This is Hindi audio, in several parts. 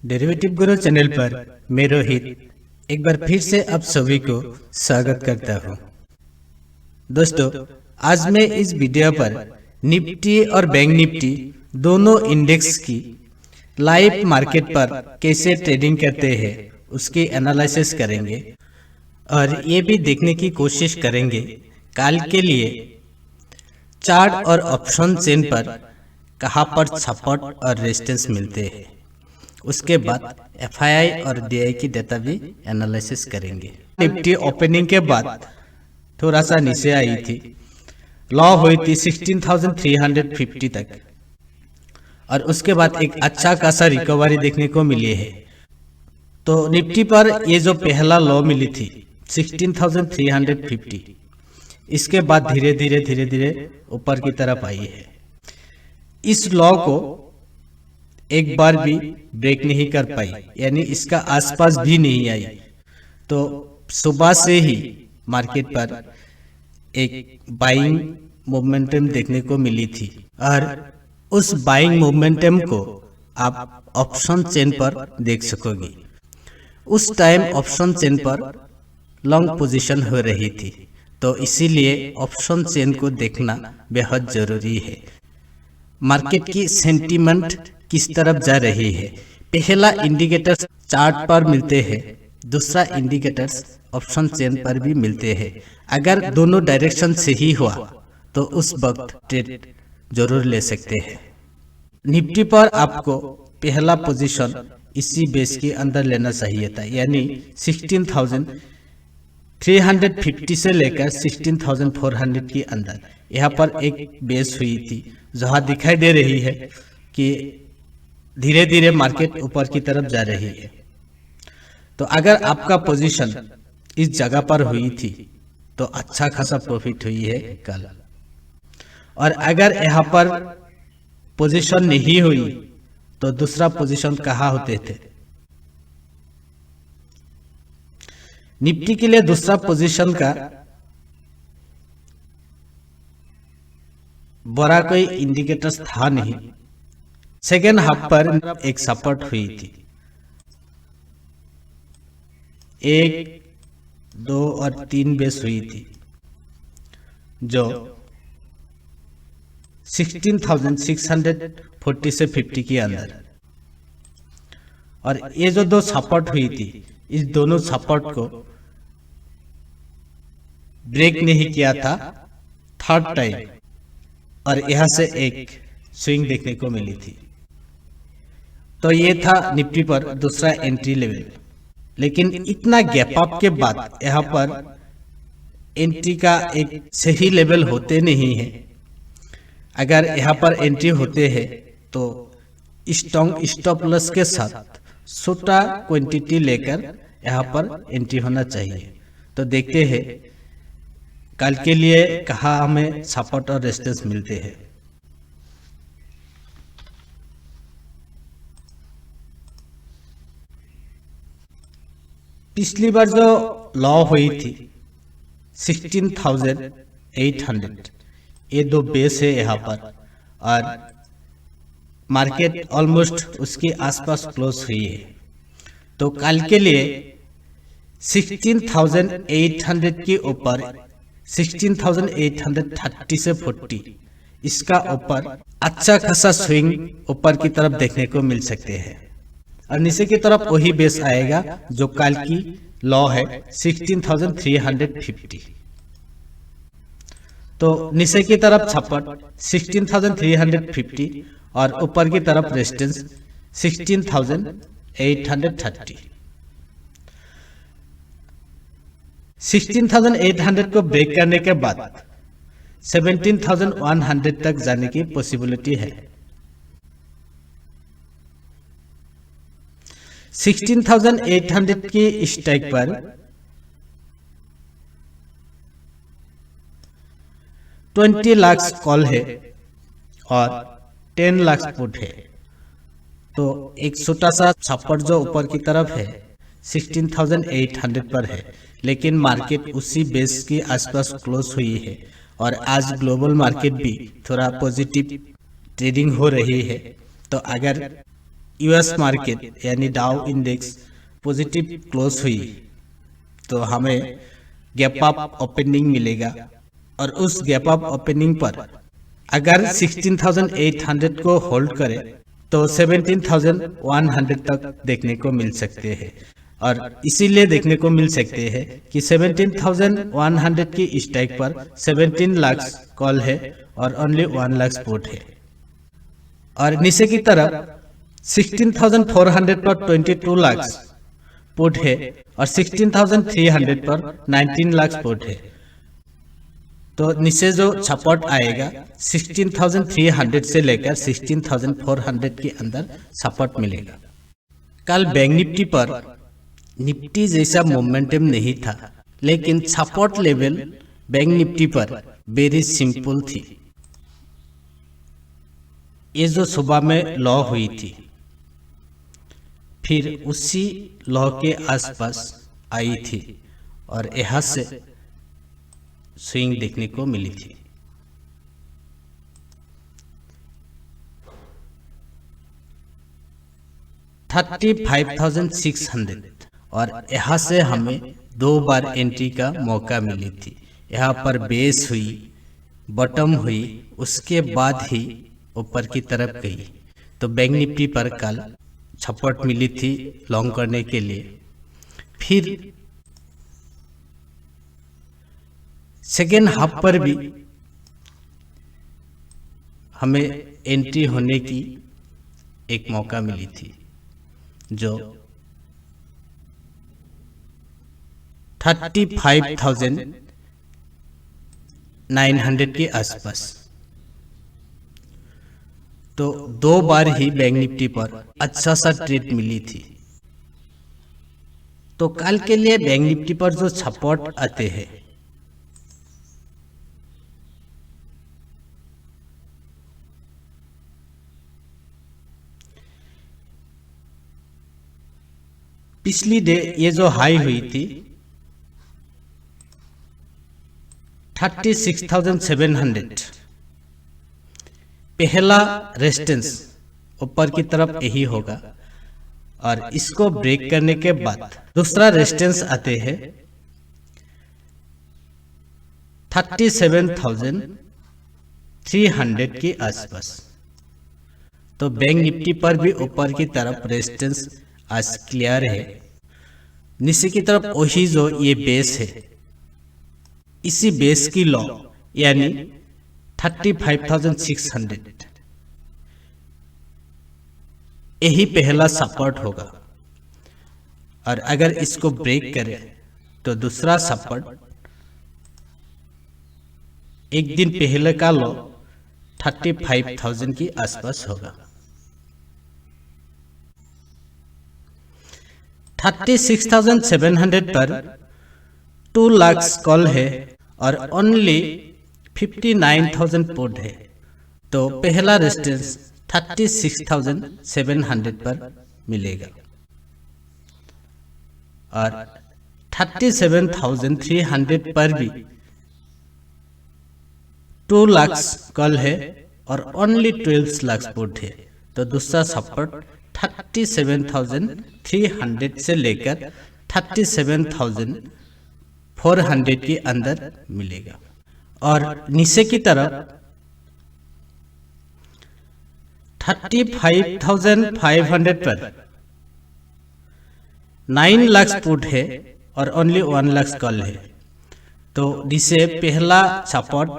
डेरिवेटिव गुरु चैनल पर मैं रोहित एक बार फिर से आप सभी को स्वागत करता हूं। दोस्तों, आज मैं इस वीडियो पर निफ्टी और बैंक निफ्टी दोनों इंडेक्स की लाइव मार्केट पर कैसे ट्रेडिंग करते हैं उसकी एनालिसिस करेंगे और ये भी देखने की कोशिश करेंगे कल के लिए चार्ट और ऑप्शन चेन पर कहां पर सपोर्ट और रेजिस्टेंस मिलते हैं। उसके बाद एफआईआई और डीआई की डेटा भी एनालिसिस करेंगे। निफ्टी ओपनिंग के बाद थोड़ा सा नीचे आई थी, लो हुई थी 16,350 तक और उसके बाद एक अच्छा खासा रिकवरी देखने को मिली है। तो निफ्टी पर ये जो पहला लो मिली थी 16,350, इसके बाद धीरे धीरे ऊपर की तरफ आई है। इस लो को एक बार भी ब्रेक नहीं कर पाई, यानी इसका आसपास भी नहीं आई। तो सुबह से ही मार्केट पर एक बाइंग मोमेंटम देखने को मिली थी और उस बाइंग मोमेंटम को आप ऑप्शन चेन पर देख सकोगे। उस टाइम ऑप्शन चेन पर लॉन्ग पोजीशन हो रही थी, तो इसीलिए ऑप्शन चेन को देखना बेहद जरूरी है। मार्केट की सेंटीमेंट किस तरफ जा रही है, पहला इंडिकेटर चार्ट पर मिलते हैं, दूसरा इंडिकेटर्स ऑप्शन चेन पर भी मिलते हैं। अगर दोनों डायरेक्शन से ही हुआ तो उस वक्त ट्रेड जरूर ले सकते हैं। निफ्टी पर आपको पहला पोजीशन इसी बेस के अंदर लेना चाहिए था, यानी 16,350 से लेकर 16,400 के अंदर। यहाँ पर एक बेस हुई थी जहाँ दिखाई दे रही है कि धीरे धीरे मार्केट ऊपर की तरफ जा रही है। तो अगर आपका पोजीशन इस जगह पर हुई थी तो अच्छा खासा प्रॉफिट हुई है कल। और अगर यहाँ पर पोजीशन नहीं हुई तो दूसरा पोजीशन कहाँ होते थे। निफ्टी के लिए दूसरा पोजीशन का बड़ा कोई इंडिकेटर्स था नहीं। सेकेंड हाफ पर एक सपोर्ट हुई थी, 1, 2 और 3 बेस हुई थी जो 16,640 से 50 के अंदर। और ये जो दो सपोर्ट हुई थी, इस दोनों सपोर्ट को ब्रेक नहीं किया था थर्ड टाइम, और यहां से एक स्विंग देखने को मिली थी। तो ये था निफ्टी पर दूसरा एंट्री लेवल। लेकिन इतना गैप अप के बाद यहाँ पर एंट्री का एक सही लेवल होते नहीं है। अगर यहाँ पर एंट्री होते हैं तो स्ट्रॉन्ग स्टॉप लॉस के साथ छोटा क्वांटिटी लेकर यहाँ पर एंट्री होना चाहिए। तो देखते हैं कल के लिए कहाँ हमें सपोर्ट और रेजिस्टेंस मिलते हैं। पिछली बार जो लॉ हुई थी 16,800, ये दो बेस है यहाँ पर और मार्केट ऑलमोस्ट उसके आसपास क्लोज हुई है। तो कल के लिए 16,800 के ऊपर 16,830 से 40, इसका ऊपर अच्छा खासा स्विंग ऊपर की तरफ देखने को मिल सकते हैं। और नीचे की तरफ वही बेस आएगा जो कल की लॉ है 16,350। तो नीचे की तरफ सपोर्ट 16,350 और ऊपर की तरफ रेजिस्टेंस 16,830। 16,800 को ब्रेक करने के बाद 17,100 तक जाने की पॉसिबिलिटी है। 16,800 की स्ट्राइक पर 20 लाख कॉल है और 10 लाख पुट है। तो एक छोटा सा सपोर्ट जो ऊपर की तरफ है 16,800 पर है, लेकिन मार्केट उसी बेस के आसपास क्लोज हुई है और आज ग्लोबल मार्केट भी थोड़ा पॉजिटिव ट्रेडिंग हो रही है। तो अगर यूएस मार्केट यानी डाउ इंडेक्स पॉजिटिव क्लोज हुई तो हमें गैप अप ओपनिंग मिलेगा और उस गैप अप ओपनिंग पर अगर 16,800 को होल्ड करे तो 17,100 तक देखने को मिल सकते हैं और इसीलिए देखने को मिल सकते हैं कि 17,100 की स्ट्राइक पर 17 लाख कॉल है और ओनली 1 लाख पुट है और नीचे की तरफ 16,400 पर 22 लाख पुट है और 16,300 पर 19 लाख पुट है। तो नीचे जो सपोर्ट आएगा 16,300 से लेकर 16,400 के अंदर सपोर्ट मिलेगा। कल बैंक निफ्टी पर निफ्टी जैसा मोमेंटम नहीं था, लेकिन सपोर्ट लेवल बैंक निफ्टी पर वेरी सिंपल थी। ये जो सुबह में लॉ हुई थी फिर उसी लॉ के आसपास आई थी और यहाँ से स्विंग देखने को मिली थी। $35,600 और यहाँ से हमें 2 बार एंट्री का मौका मिली थी। यहाँ पर बेस हुई, बॉटम हुई, उसके बाद ही ऊपर की तरफ गई। तो बैंक निफ्टी पर कल सपोर्ट मिली थी लॉन्ग करने के लिए। फिर सेकेंड हाफ पर भी हमें एंट्री होने की एक मौका मिली थी जो 35,900 के आसपास। तो 2 बार ही बैंक निफ्टी पर अच्छा सा ट्रेड मिली थी। तो कल के लिए बैंक निफ्टी पर जो सपोर्ट आते हैं पिछली डे ये जो हाई हुई थी 36,700 पहला रेजिस्टेंस ऊपर की तरफ यही होगा और इसको ब्रेक करने के बाद दूसरा रेजिस्टेंस आते हैं 37,300 के आसपास। तो बैंक निफ्टी पर भी ऊपर की तरफ रेजिस्टेंस आज क्लियर है। नीचे की तरफ वही जो ये बेस है, इसी बेस की लॉ यानी 35,600 यही पहला सपोर्ट होगा और अगर इसको ब्रेक करे तो दूसरा सपोर्ट एक दिन पहले का लो 35,000 के आसपास होगा। 36,700 पर 2 लाख कॉल है और ओनली 59,000 पुट है। तो पहला रेजिस्टेंस 36,700 पर मिलेगा और 37,300 पर भी 2 लाख कॉल है और ओनली 12 लाख पुट है। तो दूसरा सपोर्ट 37,300 से लेकर 37,400 के अंदर मिलेगा और नीचे की तरफ 35,500 पर 9 लाख पुट है और ओनली 1 लाख कॉल है। तो नीचे पहला सपोर्ट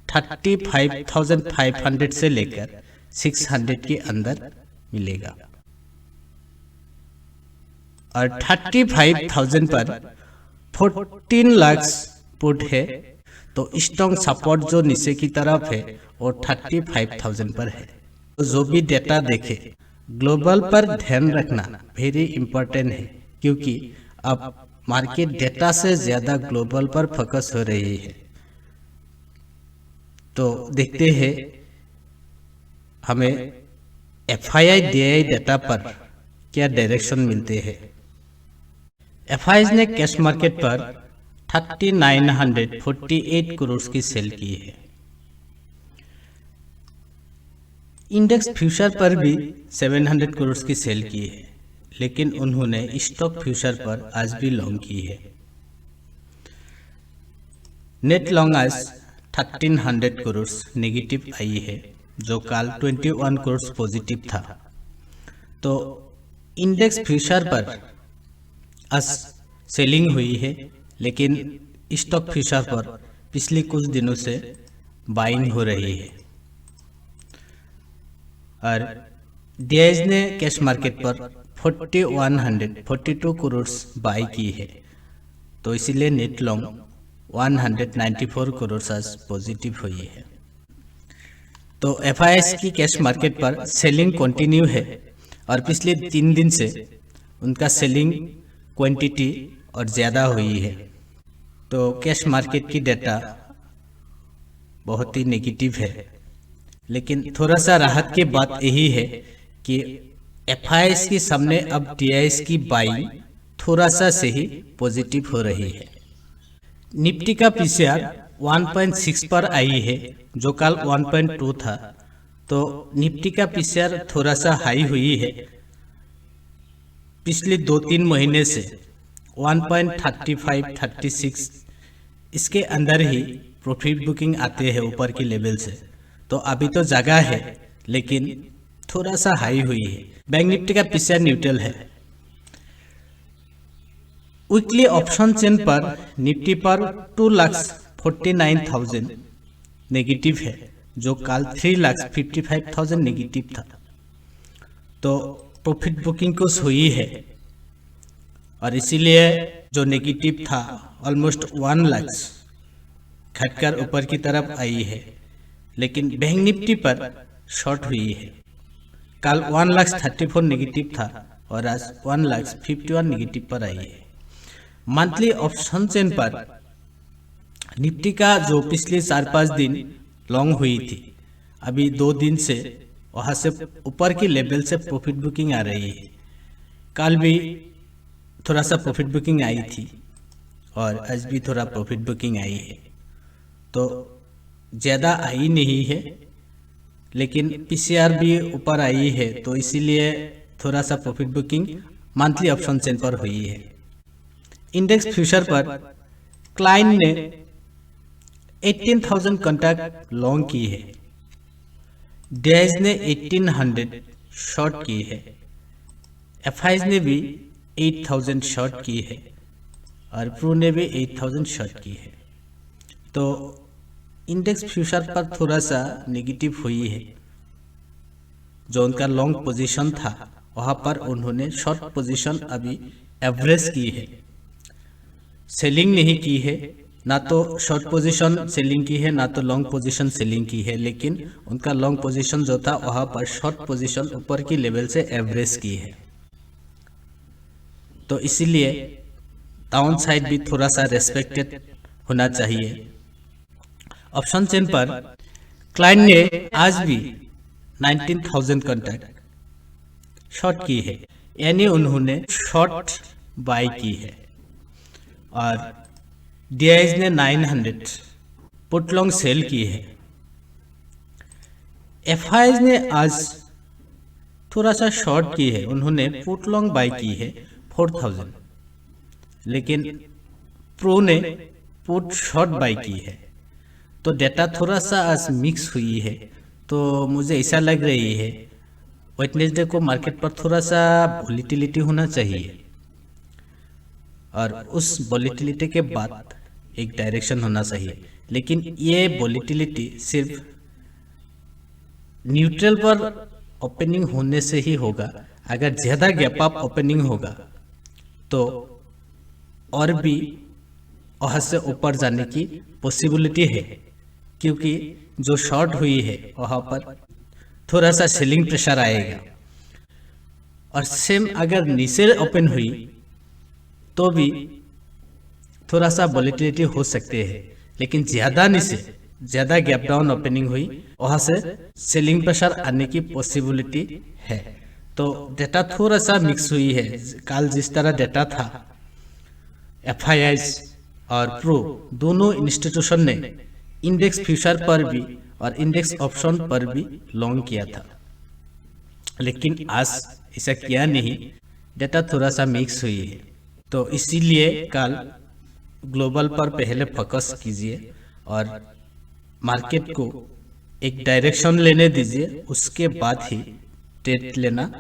35,500 से लेकर 600 के अंदर मिलेगा और 35,000 पर 14 लाख पुट है। तो स्ट्रॉन्ग सपोर्ट जो नीचे की तरफ है वो 35,000 पर है। तो जो भी डेटा देखे ग्लोबल पर ध्यान रखना वेरी इंपॉर्टेंट है, क्योंकि अब मार्केट डेटा से ज्यादा ग्लोबल पर फोकस हो रही है। तो देखते हैं हमें FII DI डेटा पर क्या डायरेक्शन मिलते हैं। FII ने कैश मार्केट पर 3948 करोड़ की सेल की है। इंडेक्स फ्यूचर पर भी 700 करोड़ की सेल की है, लेकिन उन्होंने स्टॉक फ्यूचर पर आज भी लॉन्ग की है। नेट लॉन्ग आज 1300 करोड़ नेगेटिव आई है, जो कल 21 करोड़ पॉजिटिव था। तो इंडेक्स फ्यूचर पर आज सेलिंग हुई है, लेकिन स्टॉक फ्यूचर पर पिछले कुछ दिनों से बाइंग हो रही है। और डीआईएस ने कैश मार्केट पर 42 करोड़ बाई की है, तो इसीलिए नेट लॉन्ग 194 करोड़ आज पॉजिटिव हुई है। तो एफआईआईएस की कैश मार्केट पर सेलिंग कंटिन्यू है और पिछले 3 दिन से उनका सेलिंग क्वांटिटी और ज़्यादा हुई है। तो कैश मार्केट की डेटा बहुत ही नेगेटिव है, लेकिन थोड़ा सा राहत की बात यही है कि एफआईआईएस के सामने अब डीआईएस की बाइंग थोड़ा सा से ही पॉजिटिव हो रही है। निफ्टी का पीसीआर 1.6 पर आई है, जो कल 1.2 था। तो निफ्टी का पीसीआर थोड़ा सा हाई हुई है। पिछले 2-3 महीने से 1.35-36 इसके अंदर ही प्रॉफिट बुकिंग आते हैं ऊपर की लेवल से। तो अभी तो जगह है, लेकिन थोड़ा सा हाई हुई है। बैंक निफ्टी का पीसीआर न्यूट्रल है। वीकली ऑप्शन चेन पर निफ्टी पर 2,49,000 नेगेटिव है, जो कल 3,55,000 नेगेटिव था। तो प्रॉफिट बुकिंग कुछ हुई है और इसीलिए जो नेगेटिव था ऑलमोस्ट 1 लाख घटकर ऊपर की तरफ आई है। लेकिन बैंक निफ्टी पर शॉर्ट हुई है। कल 1,34,000 नेगेटिव था और आज 1,51,000 नेगेटिव पर आई है। मंथली ऑप्शन चेन पर निफ्टी का जो पिछले 4-5 दिन लॉन्ग हुई थी, अभी 2 दिन से वहाँ से ऊपर की लेवल से प्रॉफिट बुकिंग आ रही है। कल भी थोड़ा सा प्रॉफिट बुकिंग आई थी और आज भी थोड़ा प्रॉफिट बुकिंग आई है। तो ज़्यादा आई नहीं है, लेकिन पीसीआर भी ऊपर आई है, तो इसीलिए थोड़ा सा profit booking monthly option chain पर हुई है। इंडेक्स फ्यूचर पर क्लाइंट ने 18,000 कॉन्ट्रैक्ट लॉन्ग की है। डीआईएस ने 1,800 शॉर्ट की है। एफआईआईएस ने भी 8,000 शॉर्ट की है और प्रो ने भी 8,000 शॉर्ट की है। तो इंडेक्स फ्यूचर पर थोड़ा सा नेगेटिव हुई है। जो उनका लॉन्ग पोजीशन था वहाँ पर उन्होंने शॉर्ट पोजीशन अभी एवरेज की है, सेलिंग नहीं की है। ना तो शॉर्ट पोजीशन सेलिंग की है, ना तो लॉन्ग पोजीशन सेलिंग की है, लेकिन उनका लॉन्ग पोजीशन जो था वहाँ पर शॉर्ट पोजीशन ऊपर की लेवल से एवरेज की है। तो इसीलिए डाउन साइड भी थोड़ा सा रेस्पेक्टेड होना चाहिए। ऑप्शन चेन पर क्लाइंट ने आज भी 19,000 कॉन्ट्रैक्ट शॉर्ट की है, यानी उन्होंने शॉर्ट बाय की है। और डीआईएस ने 900 पुट लॉन्ग सेल की है। एफआईआईएस ने आज थोड़ा सा शॉर्ट की है, उन्होंने पुट लॉन्ग बाय की है 4,000, लेकिन प्रो ने पुट शॉर्ट बाय की है। तो डेटा थोड़ा सा आज मिक्स हुई है। तो मुझे ऐसा लग रही है वेडनेसडे को मार्केट पर थोड़ा सा वॉलीटिलिटी होना चाहिए और उस वॉलीटिलिटी के बाद एक डायरेक्शन होना चाहिए। लेकिन ये वॉलीटिलिटी सिर्फ न्यूट्रल पर ओपनिंग होने से ही होगा। अगर ज़्यादा गैप अप ओपनिंग होगा तो और भी वहाँ से ऊपर जाने की पॉसिबिलिटी है, क्योंकि जो शॉर्ट हुई है वहाँ पर थोड़ा सा सेलिंग प्रेशर आएगा। और सेम अगर नीचे ओपन हुई तो भी थोड़ा सा वॉलीटिलिटी हो सकते हैं, लेकिन ज़्यादा नीचे ज़्यादा गैप डाउन ओपनिंग हुई वहाँ से सेलिंग प्रेशर आने की पॉसिबिलिटी है। तो डेटा थोड़ा सा मिक्स हुई है। कल जिस तरह डेटा था एफआईआईएस और प्रो दोनों इंस्टीट्यूशन ने इंडेक्स फ्यूचर पर भी और इंडेक्स ऑप्शन पर भी लॉन्ग किया था। लेकिन आज ऐसा किया नहीं, डेटा थोड़ा सा मिक्स हुई है। तो इसीलिए कल ग्लोबल पर पहले फोकस कीजिए और मार्केट को एक डायरेक्शन लेने दीजिए, उसके बाद ही ट्रेड लेना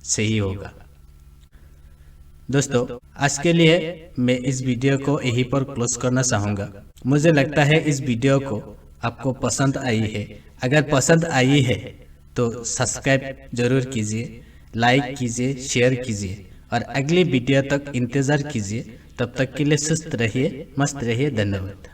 सही होगा। दोस्तों, आज के लिए मैं इस वीडियो को यहीं पर क्लोज करना चाहूँगा। मुझे लगता है इस वीडियो को आपको पसंद आई है। अगर पसंद आई है तो सब्सक्राइब जरूर कीजिए, लाइक कीजिए, शेयर कीजिए और अगली वीडियो तक इंतज़ार कीजिए। तब तक के लिए सुस्त रहिए, मस्त रहिए। धन्यवाद।